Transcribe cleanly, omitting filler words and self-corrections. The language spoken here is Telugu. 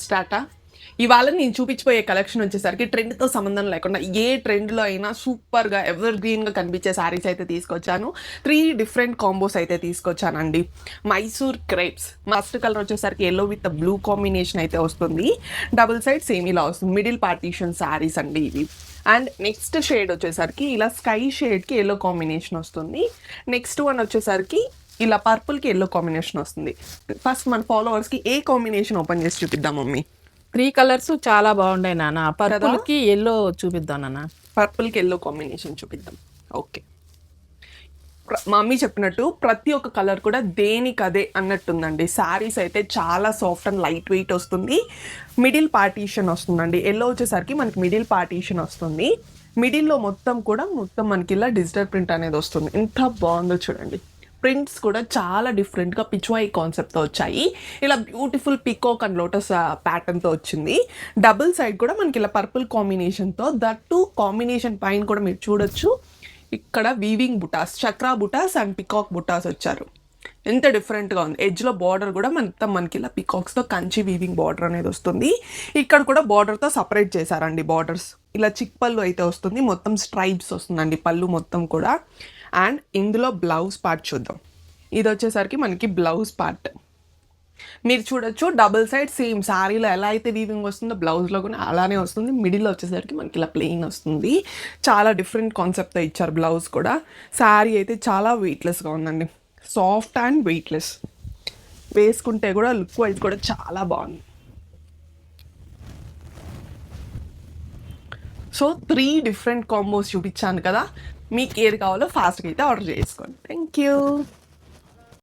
స్టార్టా. ఇవాళ నేను చూపించిపోయే కలెక్షన్ వచ్చేసరికి ట్రెండ్తో సంబంధం లేకుండా ఏ ట్రెండ్లో అయినా సూపర్గా ఎవర్ గ్రీన్గా కనిపించే శారీస్ అయితే తీసుకొచ్చాను. 3 డిఫరెంట్ కాంబోస్ అయితే తీసుకొచ్చానండి. మైసూర్ క్రేప్స్ ఫస్ట్ కలర్ వచ్చేసరికి ఎల్లో విత్ బ్లూ కాంబినేషన్ అయితే వస్తుంది. డబుల్ సైడ్ సేమ్ ఇలా వస్తుంది. మిడిల్ పార్టీషన్ శారీస్ అండి ఇవి. అండ్ నెక్స్ట్ షేడ్ వచ్చేసరికి ఇలా స్కై షేడ్కి ఎల్లో కాంబినేషన్ వస్తుంది. నెక్స్ట్ వన్ వచ్చేసరికి ఇలా పర్పుల్కి ఎల్లో కాంబినేషన్ వస్తుంది. ఫస్ట్ మన ఫాలోవర్స్కి ఏ కాంబినేషన్ ఓపెన్ చేసి చూపిద్దాం మమ్మీ. 3 కలర్స్ చాలా బాగున్నాయి నాన్న. పర్పుల్కి ఎల్లో చూపిద్దాం నాన్న. పర్పుల్కి ఎల్లో కాంబినేషన్ చూపిద్దాం. ఓకే, మమ్మీ చెప్పినట్టు ప్రతి ఒక్క కలర్ కూడా దేనికదే అన్నట్టుందండి. శారీస్ అయితే చాలా సాఫ్ట్ అండ్ లైట్ వెయిట్ వస్తుంది. మిడిల్ పార్టీషన్ వస్తుందండి. ఎల్లో వచ్చేసరికి మనకి మిడిల్ పార్టీషన్ వస్తుంది. మిడిల్లో మొత్తం మనకి ఇలా డిజిటల్ ప్రింట్ అనేది వస్తుంది. ఎంత బాగుందో చూడండి. ప్రింట్స్ కూడా చాలా డిఫరెంట్గా పిచ్వాయి కాన్సెప్ట్తో వచ్చాయి. ఇలా బ్యూటిఫుల్ పికాక్ అండ్ లోటస్ ప్యాటర్న్తో వచ్చింది. డబుల్ సైడ్ కూడా మనకి ఇలా పర్పుల్ కాంబినేషన్తో, దట్టు కాంబినేషన్ పైన కూడా మీరు చూడొచ్చు ఇక్కడ weaving butas, chakra butas and peacock butas వచ్చారు. ఎంత డిఫరెంట్గా ఉంది. ఎడ్జ్లో బార్డర్ కూడా మనకి ఇలా పికాక్స్తో కంచి వీవింగ్ బార్డర్ అనేది వస్తుంది. ఇక్కడ కూడా బార్డర్తో సపరేట్ చేశారండి. బార్డర్స్ ఇలా చిక్ పళ్ళు అయితే వస్తుంది. మొత్తం స్ట్రైప్స్ వస్తుందండి పళ్ళు మొత్తం కూడా. అండ్ ఇందులో బ్లౌజ్ పార్ట్ చూద్దాం. ఇది వచ్చేసరికి మనకి బ్లౌజ్ పార్ట్ మీరు చూడొచ్చు. డబుల్ సైడ్ సేమ్ శారీలో ఎలా అయితే వీవింగ్ వస్తుందో బ్లౌజ్లో కూడా అలానే వస్తుంది. మిడిల్లో వచ్చేసరికి మనకి ఇలా ప్లెయిన్ వస్తుంది. చాలా డిఫరెంట్ కాన్సెప్ట్తో ఇచ్చారు బ్లౌజ్ కూడా. శారీ అయితే చాలా వెయిట్లెస్గా ఉందండి. సాఫ్ట్ అండ్ వెయిట్లెస్, వేసుకుంటే కూడా లుక్ వైజ్ కూడా చాలా బాగుంది. సో 3 డిఫరెంట్ కాంబోస్ చూపించాను కదా. మీకు ఏది కావాలో ఫాస్ట్గా అయితే ఆర్డర్ చేసుకోండి. Thank you.